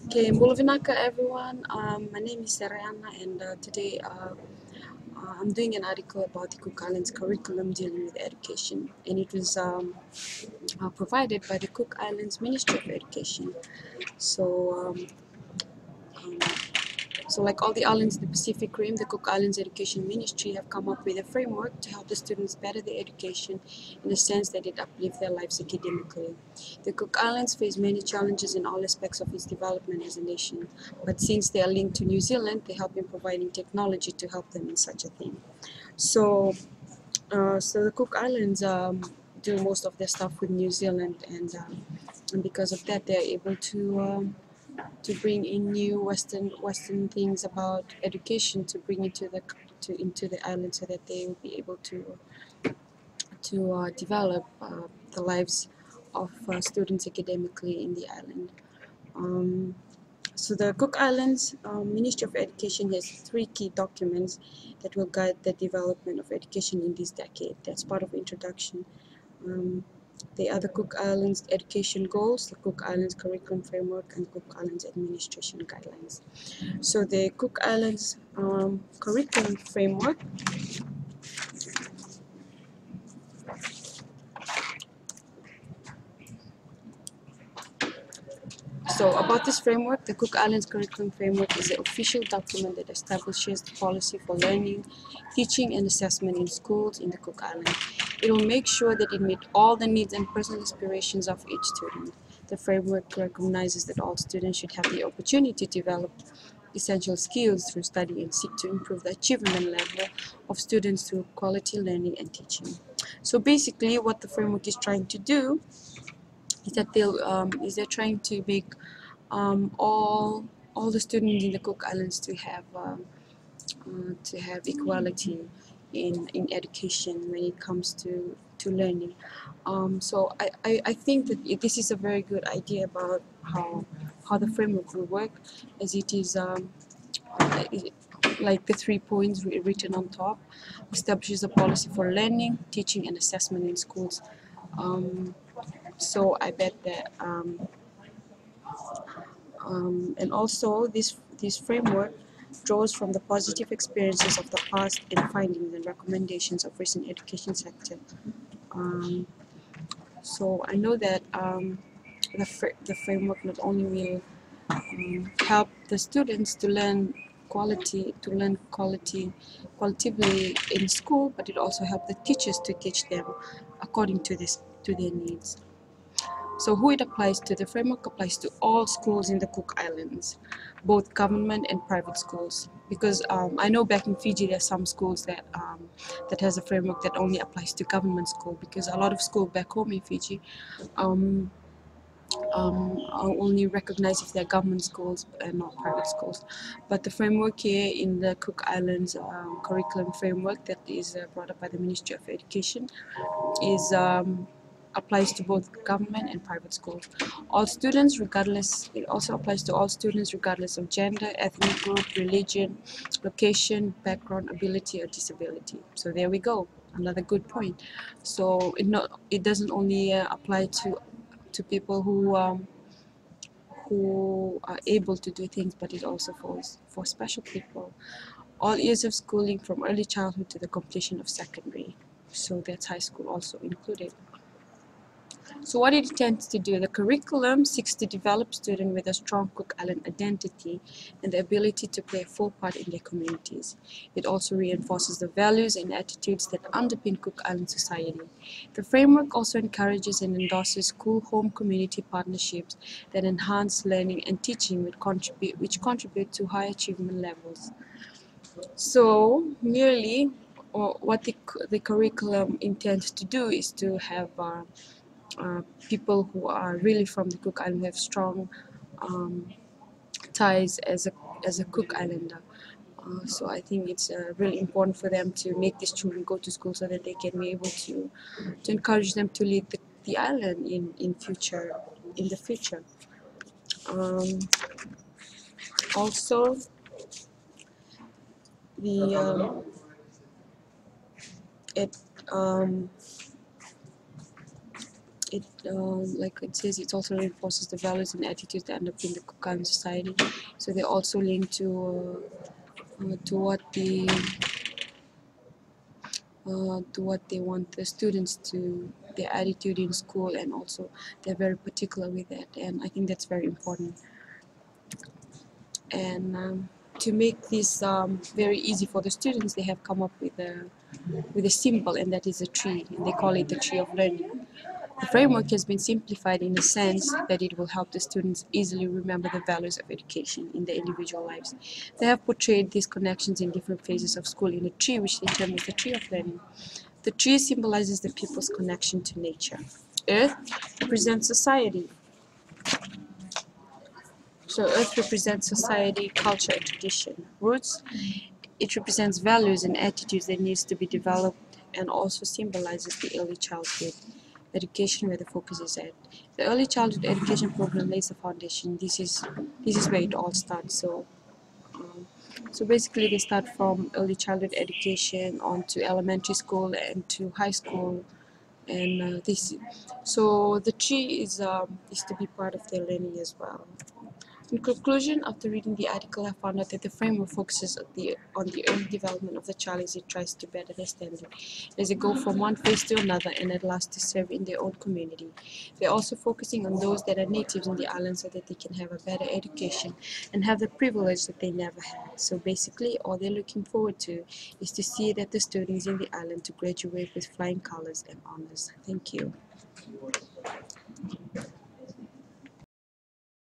Okay, Mbuluvinaka everyone. My name is Sereana, and today I'm doing an article about the Cook Islands curriculum dealing with education, and it was provided by the Cook Islands Ministry of Education. So, um, so like all the islands in the Pacific Rim, the Cook Islands Education Ministry have come up with a framework to help the students better their education in the sense that it uplifts their lives academically. The Cook Islands face many challenges in all aspects of its development as a nation, but since they are linked to New Zealand, they help in providing technology to help them in such a thing. So the Cook Islands do most of their stuff with New Zealand, and because of that, they're able to bring in new Western things about education to bring into the island so that they will be able to develop the lives of students academically in the island. Um, so the Cook Islands Ministry of Education has three key documents that will guide the development of education in this decade. That's part of introduction. Um, they are the Cook Islands Education Goals, the Cook Islands Curriculum Framework, and Cook Islands Administration Guidelines. So the Cook Islands Curriculum Framework. So about this framework, the Cook Islands Curriculum Framework is the official document that establishes the policy for learning, teaching, and assessment in schools in the Cook Islands. It will make sure that it meets all the needs and personal aspirations of each student. The framework recognizes that all students should have the opportunity to develop essential skills through study and seek to improve the achievement level of students through quality learning and teaching. So basically, what the framework is trying to do is that they're trying to make all the students in the Cook Islands to have equality in education when it comes to learning. So I think that this is a very good idea about how the framework will work, as it is like the 3 points written on top, establishes a policy for learning, teaching, and assessment in schools. So I bet that and also this framework draws from the positive experiences of the past and findings and recommendations of recent education sector. Um, so I know that the framework not only will help the students to learn qualitatively in school, but it also helps the teachers to teach them according to their needs. So who it applies to, the framework applies to all schools in the Cook Islands, both government and private schools. Because I know back in Fiji there are some schools that has a framework that only applies to government school, because a lot of schools back home in Fiji um, are only recognized if they're government schools and not private schools. But the framework here in the Cook Islands curriculum framework that is brought up by the Ministry of Education is applies to both government and private schools. All students, regardless, it also applies to all students regardless of gender, ethnic group, religion, location, background, ability, or disability. So there we go, another good point. So it doesn't only apply to people who are able to do things, but it also falls for special people. All years of schooling from early childhood to the completion of secondary. So that's high school also included. So what it intends to do, the curriculum seeks to develop students with a strong Cook Island identity and the ability to play a full part in their communities. It also reinforces the values and attitudes that underpin Cook Island society. The framework also encourages and endorses school-home community partnerships that enhance learning and teaching, which contribute to high achievement levels. So merely, what the curriculum intends to do is to have people who are really from the Cook Island, have strong um, ties as a Cook Islander. So I think it's really important for them to make these children go to school so that they can be able to encourage them to lead the island in the future. Um, Also, the it like it says, it also reinforces the values and attitudes that underpin the current society. So they also link to what they want the students to, their attitude in school, and also they're very particular with that, and I think that's very important. And to make this very easy for the students, they have come up with a symbol, and that is a tree, and they call it the tree of learning. The framework has been simplified in the sense that it will help the students easily remember the values of education in their individual lives. They have portrayed these connections in different phases of school in a tree, which they term as the tree of learning. The tree symbolizes the people's connection to nature. Earth represents society. So earth represents society, culture, and tradition. Roots, it represents values and attitudes that needs to be developed, and also symbolizes the early childhood education, where the focus is at. The early childhood education program lays the foundation. This is where it all starts. Um, so basically, they start from early childhood education on to elementary school and to high school, and so the tree is to be part of their learning as well. In conclusion, after reading the article, I found out that the framework focuses on the early development of the child as it tries to better understand it, as they go from one phase to another and at last to serve in their own community. They're also focusing on those that are natives in the island so that they can have a better education and have the privilege that they never had. So basically, all they're looking forward to is to see that the students in the island to graduate with flying colors and honors. Thank you.